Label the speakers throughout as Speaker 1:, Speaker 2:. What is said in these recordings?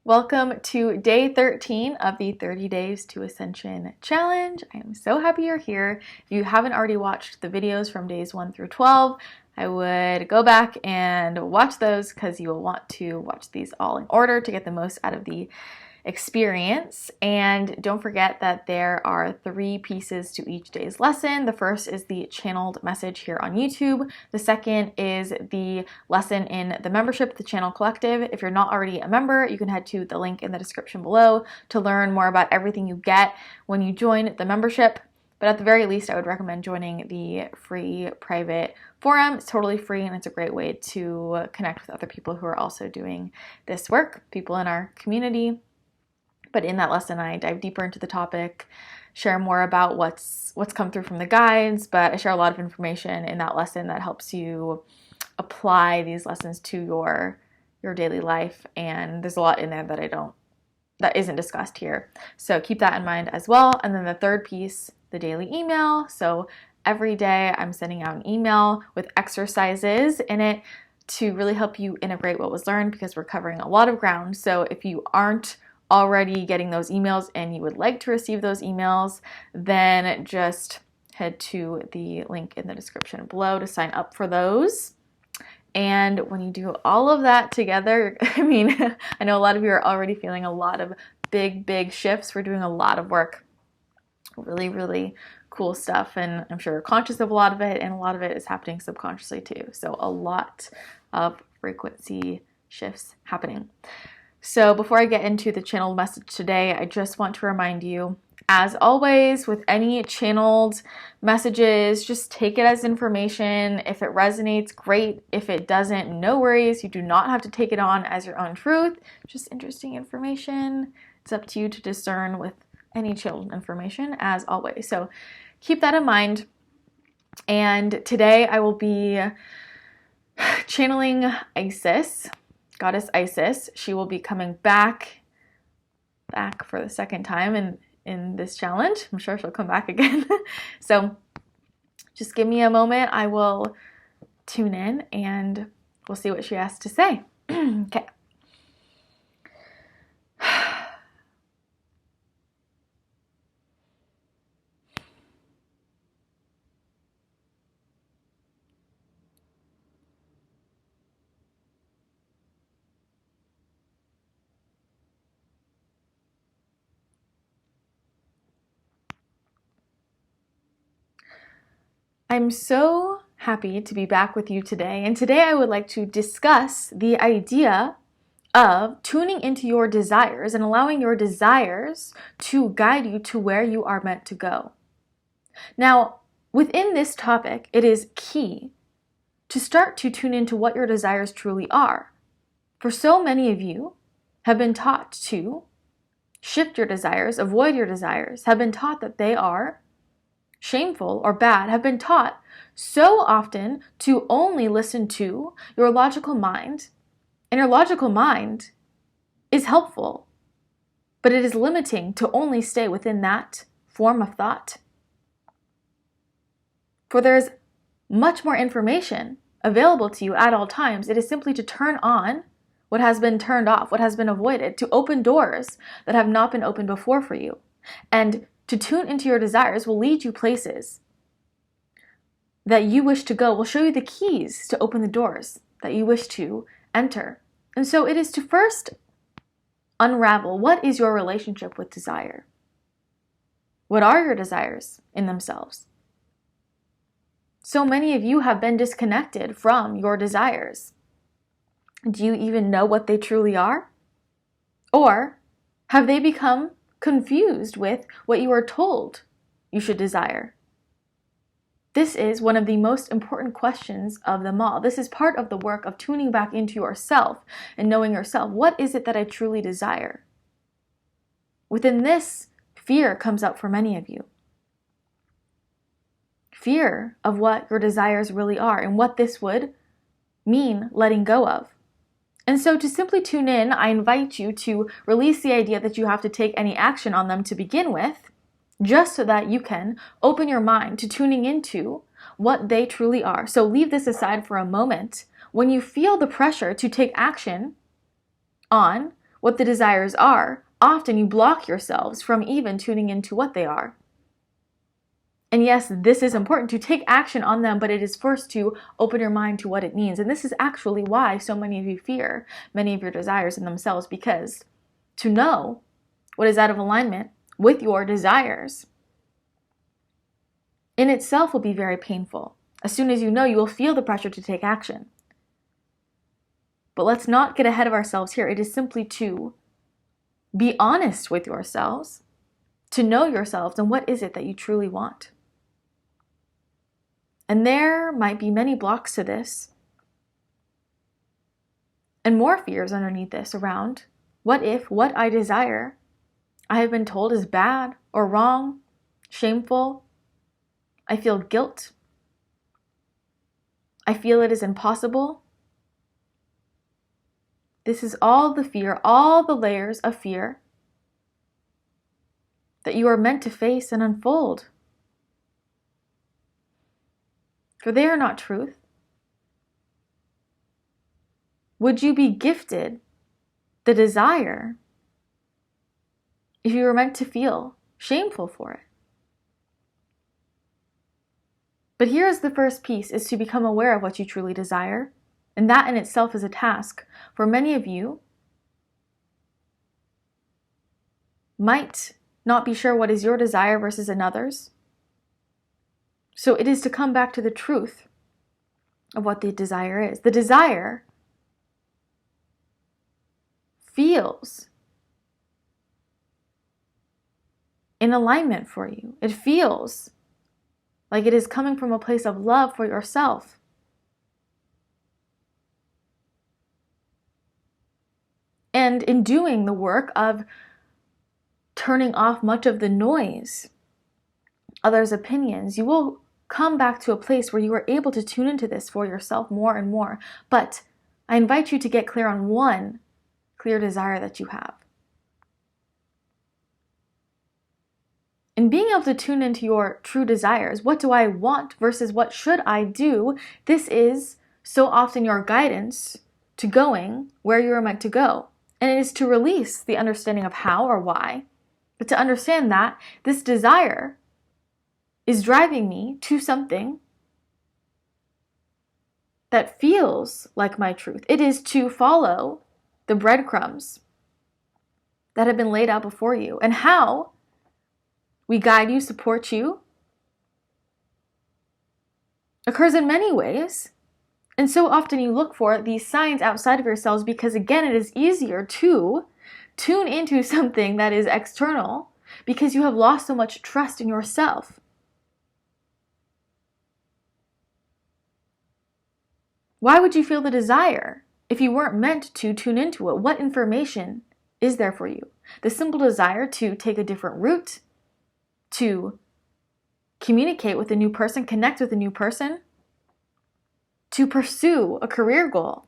Speaker 1: Welcome to day 13 of the 30 Days to Ascension challenge. I am so happy you're here. If you haven't already watched the videos from days 1 through 12, I would go back and watch those because you will want to watch these all in order to get the most out of the experience. And don't forget that there are 3 pieces to each day's lesson. The first is the channeled message here on YouTube. The second is the lesson in the membership, the Channel Collective. If you're not already a member, you can head to the link in the description below to learn more about everything you get when you join the membership. But at the very least, I would recommend joining the free private forum. It's totally free and it's a great way to connect with other people who are also doing this work, people in our community. But in that lesson, I dive deeper into the topic, share more about what's come through from the guides, but I share a lot of information in that lesson that helps you apply these lessons to your daily life. And there's a lot in there that isn't discussed here. So keep that in mind as well. And then the third piece, the daily email. So every day I'm sending out an email with exercises in it to really help you integrate what was learned, because we're covering a lot of ground. So if you aren't already getting those emails and you would like to receive those emails, then just head to the link in the description below to sign up for those. And when you do all of that together, I know a lot of you are already feeling a lot of big shifts. We're doing a lot of work, really, really cool stuff. And I'm sure you're conscious of a lot of it, and a lot of it is happening subconsciously too. So a lot of frequency shifts happening. So before I get into the channeled message today, I just want to remind you, as always, with any channeled messages, just take it as information. If it resonates, great. If it doesn't, no worries. You do not have to take it on as your own truth. Just interesting information. It's up to you to discern with any channeled information, as always. So keep that in mind. And today I will be channeling Isis. Goddess Isis. She will be coming back for the second time in this challenge. I'm sure she'll come back again. So just give me a moment. I will tune in and we'll see what she has to say. Okay. I'm so happy to be back with you today, and today I would like to discuss the idea of tuning into your desires and allowing your desires to guide you to where you are meant to go. Now, within this topic, it is key to start to tune into what your desires truly are. For so many of you have been taught to shift your desires, avoid your desires, have been taught that they are shameful or bad, have been taught so often to only listen to your logical mind. And your logical mind is helpful, but it is limiting to only stay within that form of thought. For there's much more information available to you at all times. It is simply to turn on what has been turned off, what has been avoided, to open doors that have not been opened before for you. And to tune into your desires will lead you places that you wish to go, will show you the keys to open the doors that you wish to enter. And so it is to first unravel, what is your relationship with desire? What are your desires in themselves? So many of you have been disconnected from your desires. Do you even know what they truly are? Or have they become confused with what you are told you should desire? This is one of the most important questions of them all. This is part of the work of tuning back into yourself and knowing yourself. What is it that I truly desire? Within this, fear comes up for many of you. Fear of what your desires really are and what this would mean letting go of. And so to simply tune in, I invite you to release the idea that you have to take any action on them to begin with, just so that you can open your mind to tuning into what they truly are. So leave this aside for a moment. When you feel the pressure to take action on what the desires are, often you block yourselves from even tuning into what they are. And yes, this is important to take action on them, but it is first to open your mind to what it means. And this is actually why so many of you fear many of your desires in themselves, because to know what is out of alignment with your desires in itself will be very painful. As soon as you know, you will feel the pressure to take action. But let's not get ahead of ourselves here. It is simply to be honest with yourselves, to know yourselves and what is it that you truly want. And there might be many blocks to this and more fears underneath this around what if what I desire I have been told is bad or wrong, shameful. I feel guilt. I feel it is impossible. This is all the fear, all the layers of fear that you are meant to face and unfold. For they are not truth. Would you be gifted the desire if you were meant to feel shameful for it? But here's the first piece, is to become aware of what you truly desire. And that in itself is a task. For many of you might not be sure what is your desire versus another's. So it is to come back to the truth of what the desire is. The desire feels in alignment for you. It feels like it is coming from a place of love for yourself. And in doing the work of turning off much of the noise, others' opinions, you will come back to a place where you are able to tune into this for yourself more and more. But I invite you to get clear on one clear desire that you have. And being able to tune into your true desires, what do I want versus what should I do? This is so often your guidance to going where you are meant to go. And it is to release the understanding of how or why, but to understand that this desire is driving me to something that feels like my truth. It is to follow the breadcrumbs that have been laid out before you. And how we guide you, support you, occurs in many ways. And so often you look for these signs outside of yourselves because, again, it is easier to tune into something that is external because you have lost so much trust in yourself. Why would you feel the desire if you weren't meant to tune into it? What information is there for you? The simple desire to take a different route, to communicate with a new person, connect with a new person, to pursue a career goal,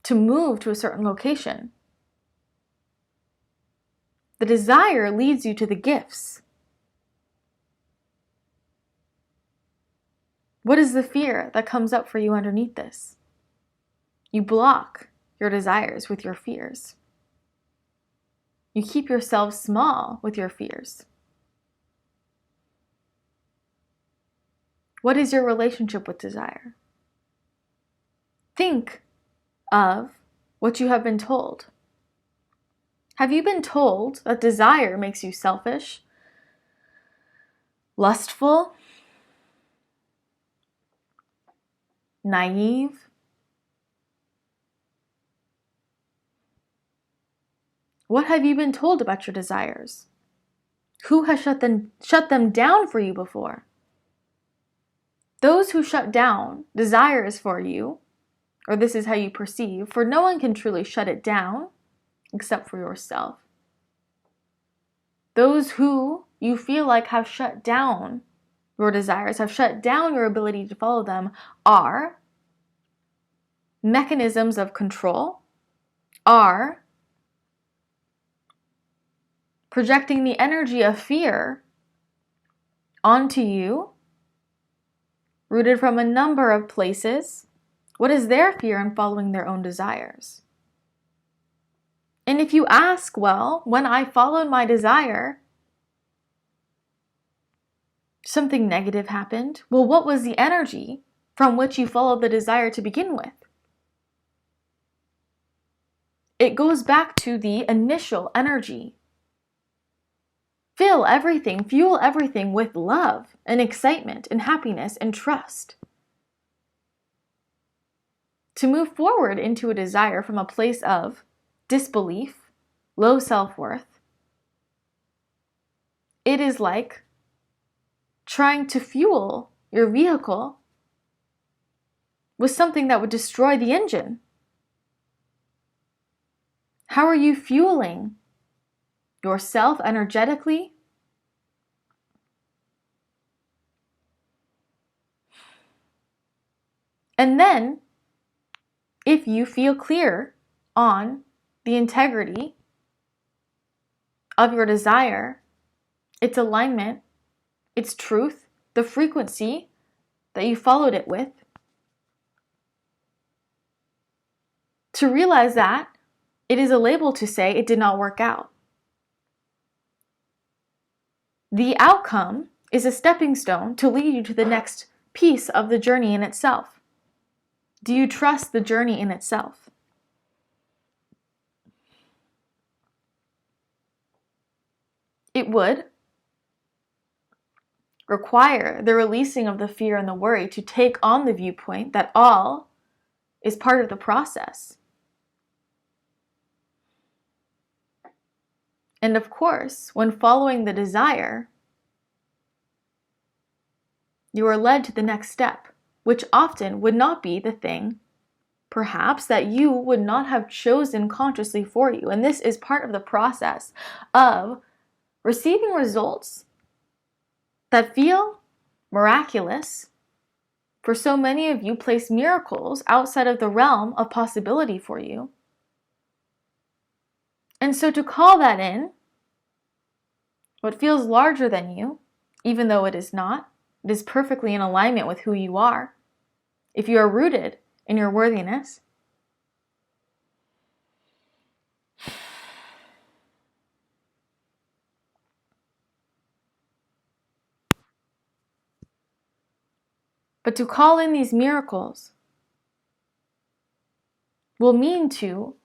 Speaker 1: to move to a certain location. The desire leads you to the gifts. What is the fear that comes up for you underneath this? You block your desires with your fears. You keep yourself small with your fears. What is your relationship with desire? Think of what you have been told. Have you been told that desire makes you selfish, lustful, naive? What have you been told about your desires? Who has shut them down for you before? Those who shut down desires for you, or this is how you perceive, for no one can truly shut it down except for yourself. Those who you feel like have shut down your desires, have shut down your ability to follow them, are mechanisms of control, are projecting the energy of fear onto you, rooted from a number of places. What is their fear in following their own desires? if you ask, well, when I followed my desire, something negative happened. Well, what was the energy from which you followed the desire to begin with? It goes back to the initial energy. Fuel everything with love and excitement and happiness and trust. To move forward into a desire from a place of disbelief, low self-worth, it is like trying to fuel your vehicle with something that would destroy the engine. How are you fueling yourself energetically? And then, if you feel clear on the integrity of your desire, its alignment, its truth, the frequency that you followed it with, to realize that it is a label to say it did not work out. The outcome is a stepping stone to lead you to the next piece of the journey in itself. Do you trust the journey in itself? It would require the releasing of the fear and the worry to take on the viewpoint that all is part of the process. And of course, when following the desire, you are led to the next step, which often would not be the thing, perhaps, that you would not have chosen consciously for you. And this is part of the process of receiving results that feel miraculous. For so many of you, place miracles outside of the realm of possibility for you. And so to call that in, what feels larger than you, even though it is not, it is perfectly in alignment with who you are. If you are rooted in your worthiness, but to call in these miracles will mean to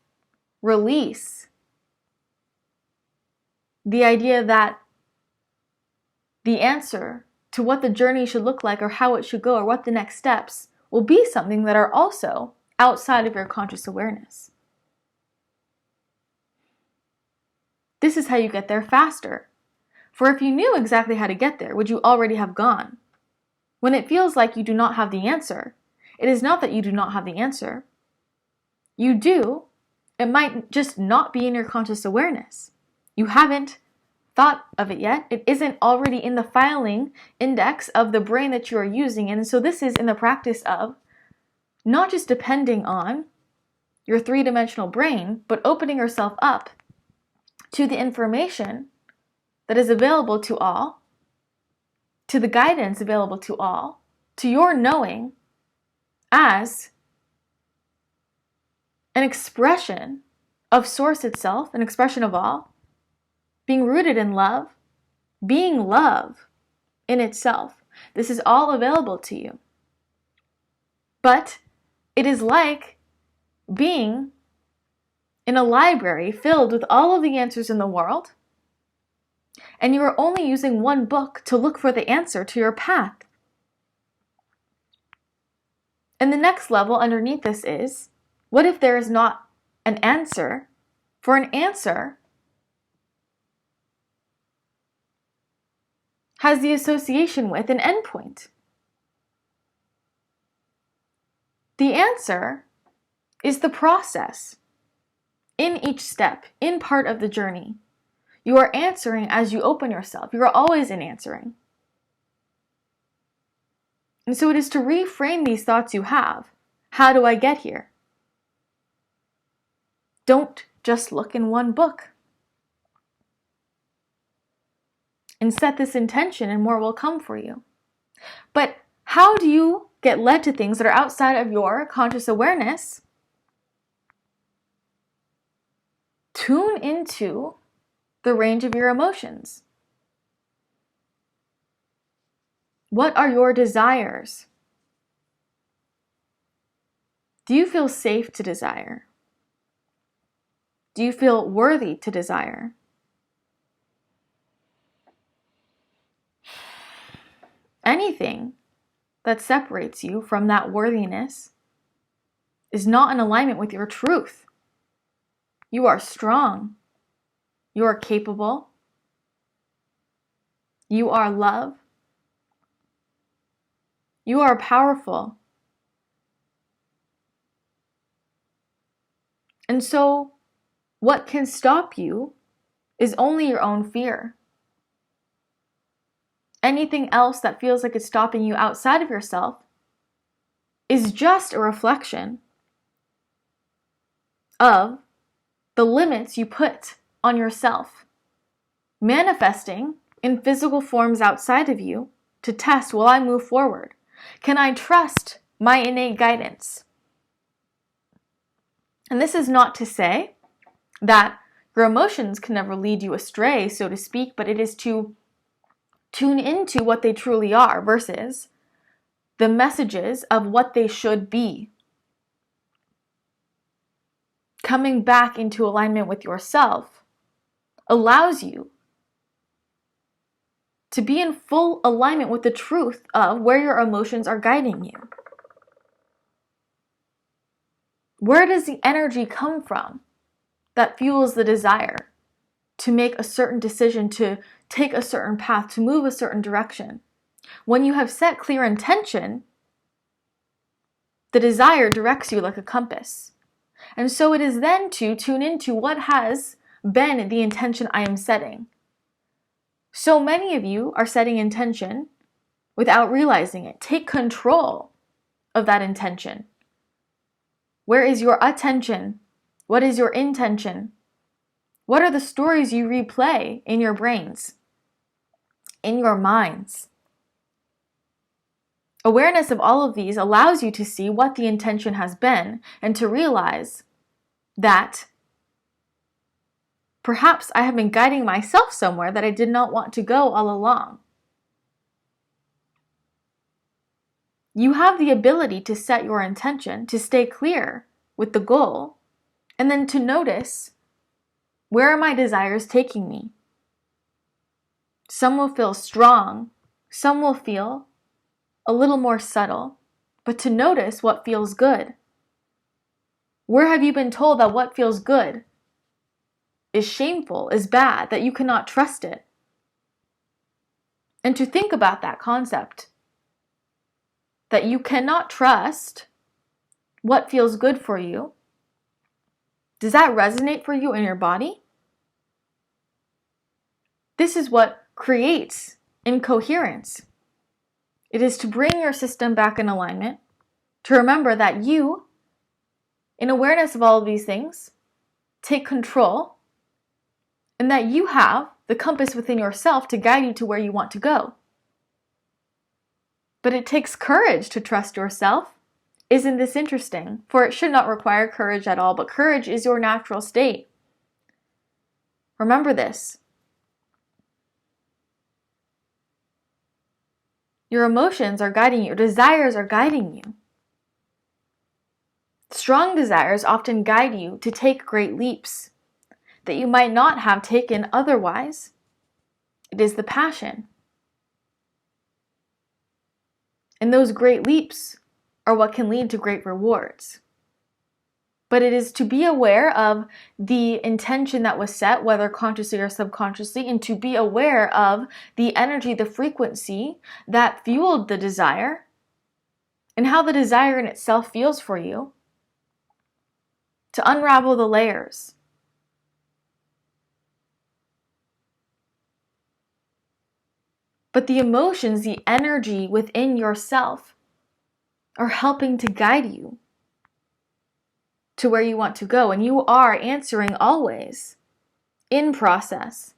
Speaker 1: release the idea that the answer to what the journey should look like or how it should go or what the next steps will be something that are also outside of your conscious awareness. This is how you get there faster. For if you knew exactly how to get there, would you already have gone? When it feels like you do not have the answer, it is not that you do not have the answer. You do. It might just not be in your conscious awareness. You haven't thought of it yet. It isn't already in the filing index of the brain that you are using. And so this is in the practice of not just depending on your three-dimensional brain, but opening yourself up to the information that is available to all, to the guidance available to all, to your knowing as an expression of Source itself, an expression of all, being rooted in love, being love in itself. This is all available to you. But it is like being in a library filled with all of the answers in the world, and you are only using one book to look for the answer to your path. And the next level underneath this is, what if there is not an answer? For an answer has the association with an endpoint. The answer is the process. In each step, in part of the journey, you are answering as you open yourself. You are always in answering. And so it is to reframe these thoughts you have. How do I get here? Don't just look in one book. And set this intention and more will come for you. But how do you get led to things that are outside of your conscious awareness tune into the range of your emotions. What are your desires? Do you feel safe to desire? Do you feel worthy to desire? Anything that separates you from that worthiness is not in alignment with your truth. You are strong. You are capable. You are love. You are powerful. And so, what can stop you is only your own fear. Anything else that feels like it's stopping you outside of yourself is just a reflection of the limits you put on yourself, manifesting in physical forms outside of you to test, will I move forward? Can I trust my innate guidance? And this is not to say that your emotions can never lead you astray, so to speak, but it is to tune into what they truly are versus the messages of what they should be. Coming back into alignment with yourself allows you to be in full alignment with the truth of where your emotions are guiding you. Where does the energy come from that fuels the desire to make a certain decision, to take a certain path, to move a certain direction? When you have set clear intention, the desire directs you like a compass. And so it is then to tune into what has been the intention I am setting. So many of you are setting intention without realizing it. Take control of that intention. Where is your attention? What is your intention? What are the stories you replay in your brains, in your minds? Awareness of all of these allows you to see what the intention has been and to realize that perhaps I have been guiding myself somewhere that I did not want to go all along. You have the ability to set your intention, to stay clear with the goal, and then to notice, where are my desires taking me? Some will feel strong, some will feel a little more subtle, but to notice what feels good. Where have you been told that what feels good is shameful, is bad, that you cannot trust it? And to think about that concept, that you cannot trust what feels good for you. Does that resonate for you in your body? This is what creates incoherence. It is to bring your system back in alignment, to remember that you, in awareness of all of these things, take control, and that you have the compass within yourself to guide you to where you want to go. But it takes courage to trust yourself. Isn't this interesting? For it should not require courage at all, but courage is your natural state. Remember this. Your emotions are guiding you. Your desires are guiding you. Strong desires often guide you to take great leaps that you might not have taken otherwise. It is the passion. And those great leaps are what can lead to great rewards. But it is to be aware of the intention that was set, whether consciously or subconsciously, and to be aware of the energy, the frequency that fueled the desire, and how the desire in itself feels for you, to unravel the layers. But the emotions, the energy within yourself are helping to guide you to where you want to go. And you are answering always in process.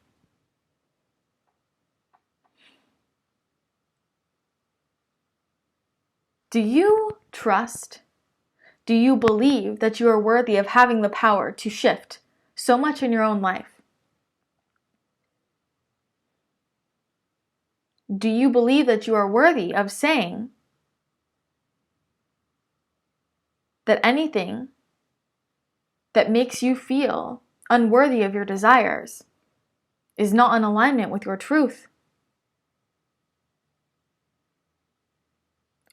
Speaker 1: Do you trust? Do you believe that you are worthy of having the power to shift so much in your own life? Do you believe that you are worthy of saying that anything that makes you feel unworthy of your desires is not in alignment with your truth?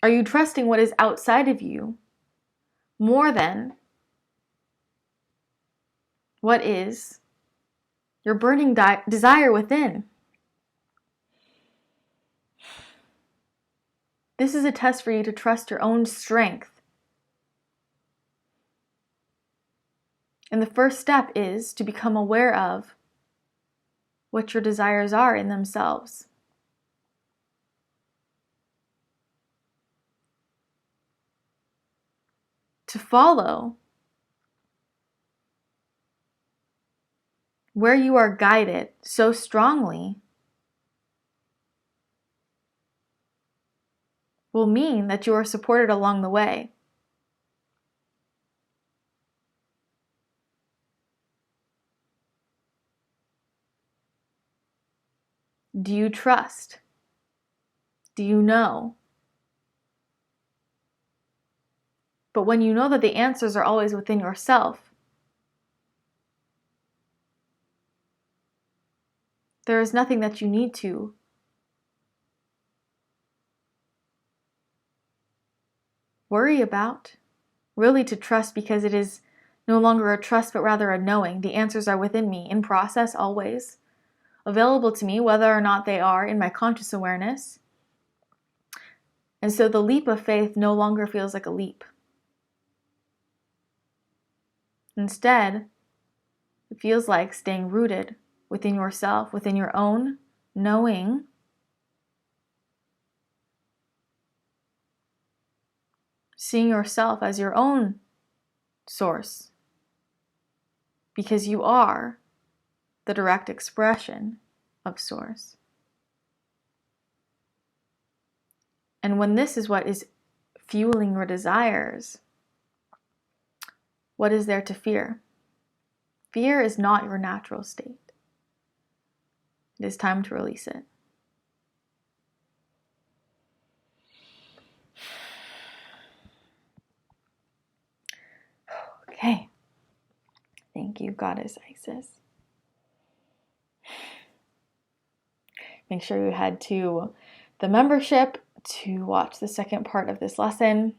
Speaker 1: Are you trusting what is outside of you more than what is your burning desire within? This is a test for you to trust your own strength. And the first step is to become aware of what your desires are in themselves. To follow where you are guided so strongly will mean that you are supported along the way. Do you trust? Do you know? But when you know that the answers are always within yourself, there is nothing that you need to worry about, really to trust, because it is no longer a trust but rather a knowing. The answers are within me, in process always, available to me whether or not they are in my conscious awareness. And so the leap of faith no longer feels like a leap. Instead, it feels like staying rooted within yourself, within your own knowing, seeing yourself as your own source, because you are the direct expression of source. And when this is what is fueling your desires, what is there to fear? Fear is not your natural state. It is time to release it. Okay. Thank you, Goddess Isis. Make sure you head to the membership to watch the second part of this lesson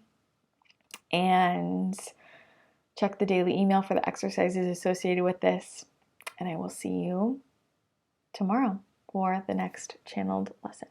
Speaker 1: and check the daily email for the exercises associated with this. And I will see you tomorrow for the next channeled lesson.